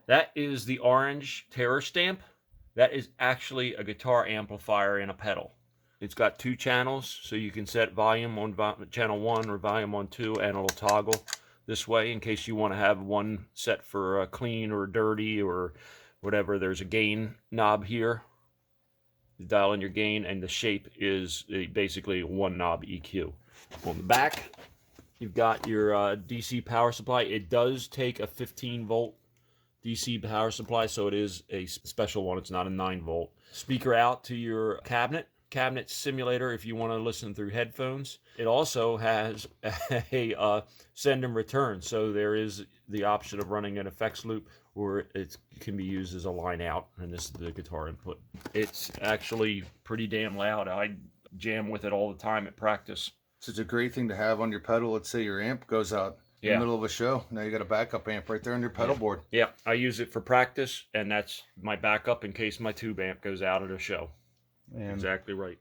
That is the orange Terror stamp. That is actually a guitar amplifier in a pedal. It's got 2 channels, so you can set volume on channel 1 or volume on 2, and it'll toggle this way in case you want to have one set for clean or dirty or whatever. There's a gain knob here. You dial in your gain, and the shape is basically one knob EQ. On the back, you've got your DC power supply. It does take a 15-volt DC power supply, so it is a special one. It's not a 9-volt. Speaker out to your cabinet simulator if you want to listen through headphones. It also has a send and return, so there is the option of running an effects loop, or it can be used as a line out, and this is the guitar input. It's actually pretty damn loud. I jam with it all the time at practice. So it's a great thing to have on your pedal. Let's say your amp goes out in the middle of a show. Now you got a backup amp right there on your pedal board. Yeah, I use it for practice, and that's my backup in case my tube amp goes out at a show. And exactly right.